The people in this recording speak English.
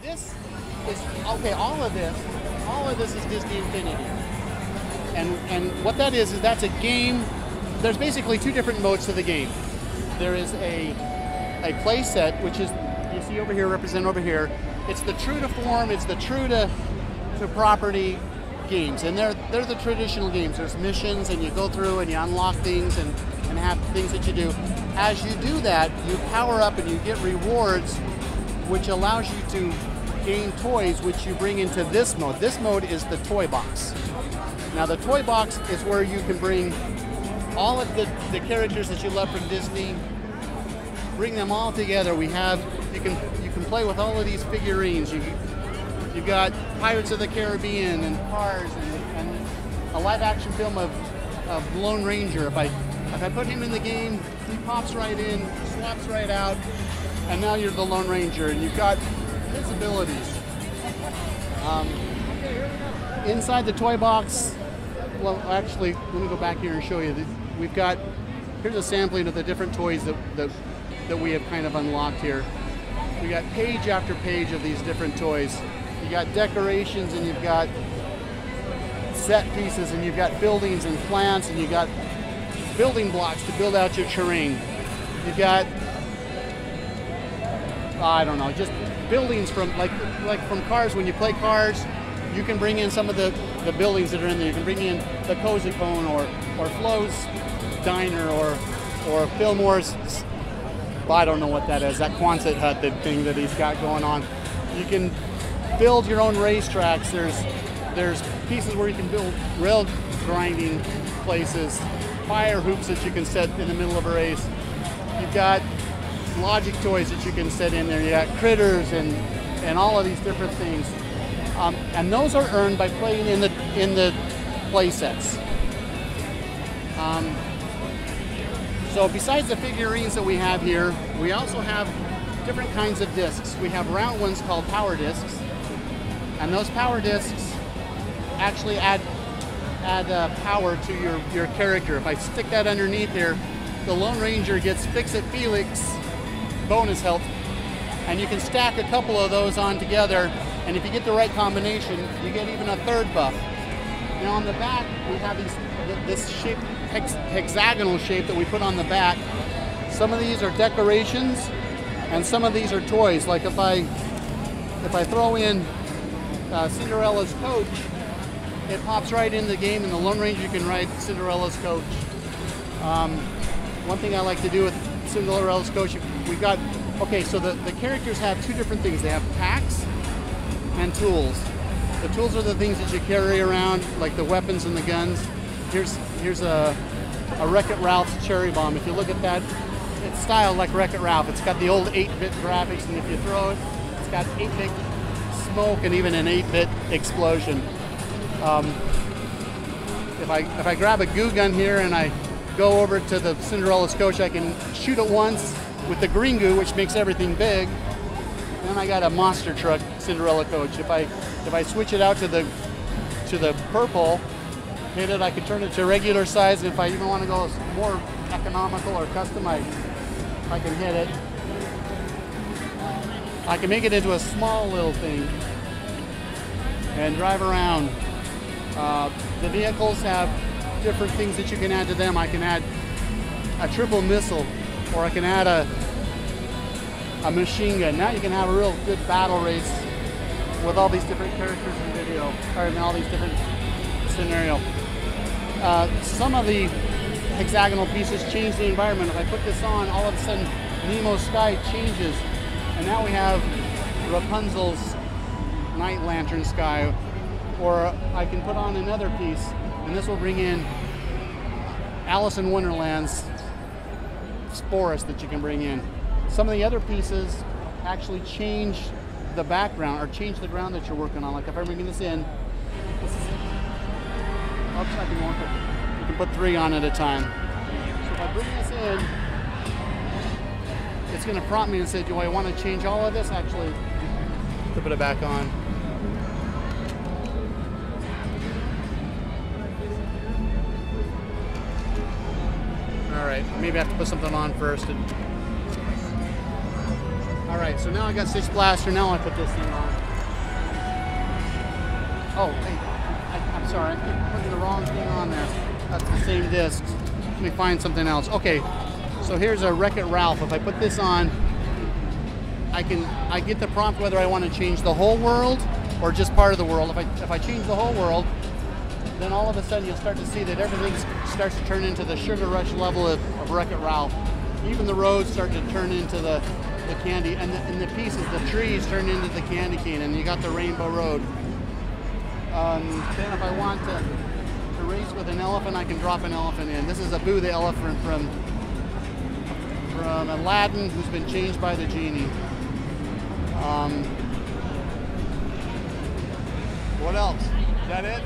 this is, okay, all of this is Disney Infinity. And what that is that's a game. There's basically two different modes to the game. There is a play set, which is, you see over here, represented over here. It's the true to form, it's the true to property games. And they're the traditional games. There's missions and you go through and you unlock things and have things that you do. As you do that, you power up and you get rewards, which allows you to gain toys, which you bring into this mode. This mode is the toy box. Now the toy box is where you can bring all of the characters that you love from Disney, bring them all together. You can play with all of these figurines. You've got Pirates of the Caribbean and Cars and a live action film of Lone Ranger. If I put him in the game, he pops right in, swaps right out, and now you're the Lone Ranger, and you've got his abilities. Inside the toy box, well, actually, let me go back here and show you. Here's a sampling of the different toys that we have kind of unlocked here. We got page after page of these different toys. You got decorations, and you've got set pieces, and you've got buildings and plants, and you've got building blocks to build out your terrain. You've got, I don't know, just buildings from like from Cars. When you play Cars, you can bring in some of the buildings that are in there. You can bring in the Cozy Cone or Flo's Diner or Fillmore's, I don't know what that is, that Quonset hut thing that he's got going on. You can build your own racetracks. There's pieces where you can build rail grinding places, fire hoops that you can set in the middle of a race. You've got logic toys that you can set in there. You got critters and all of these different things. And those are earned by playing in the play sets. So besides the figurines that we have here, we also have different kinds of discs. We have round ones called power discs, and those power discs actually add power to your character. If I stick that underneath here, the Lone Ranger gets Fix-It Felix bonus health, and you can stack a couple of those on together, and if you get the right combination, you get even a third buff. Now on the back, we have this shape, hexagonal shape that we put on the back. Some of these are decorations, and some of these are toys. Like if I throw in Cinderella's coach, it pops right in the game, and the Lone Ranger can ride Cinderella's coach. One thing I like to do with Cinderella's coach, we've got, okay, so the characters have two different things. They have packs and tools. The tools are the things that you carry around, like the weapons and the guns. Here's a Wreck-It Ralph's Cherry Bomb. If you look at that, it's styled like Wreck-It Ralph. It's got the old 8-bit graphics, and if you throw it, it's got 8-bit smoke and even an 8-bit explosion. If I grab a goo gun here and I go over to the Cinderella's coach, I can shoot it once with the green goo, which makes everything big. And then I got a monster truck Cinderella coach. If I switch it out to the purple, hit it, I can turn it to regular size. And if I even want to go more economical or custom, I can hit it. I can make it into a small little thing and drive around. The vehicles have different things that you can add to them. I can add a triple missile, or I can add a machine gun. Now you can have a real good battle race with all these different characters in video, or in all these different scenarios. Some of the hexagonal pieces change the environment. If I put this on, all of a sudden Nemo's sky changes, and now we have Rapunzel's night lantern sky. Or I can put on another piece, and this will bring in Alice in Wonderland's forest that you can bring in. Some of the other pieces actually change the background or change the ground that you're working on. Like if I'm bringing this in, oops, I can work it. You can put 3 on at a time. So if I bring this in, it's going to prompt me and say, do I want to change all of this? Actually, to put it back on. All right, maybe I have to put something on first. All All right, so now I got Stitch Blaster. Now I put this thing on. Oh, hey, I'm sorry. I keep putting the wrong thing on there. That's the same disc. Let me find something else. Okay, so here's a Wreck-It Ralph. If I put this on, I get the prompt whether I want to change the whole world or just part of the world. If I change the whole world, then all of a sudden you'll start to see that everything starts to turn into the Sugar Rush level of Wreck-It Ralph. Even the roads start to turn into the candy, and the pieces, the trees turn into the candy cane, and you got the Rainbow Road. Then if I want to race with an elephant, I can drop an elephant in. This is Abu the elephant from Aladdin, who's been changed by the genie. What else? Is that it?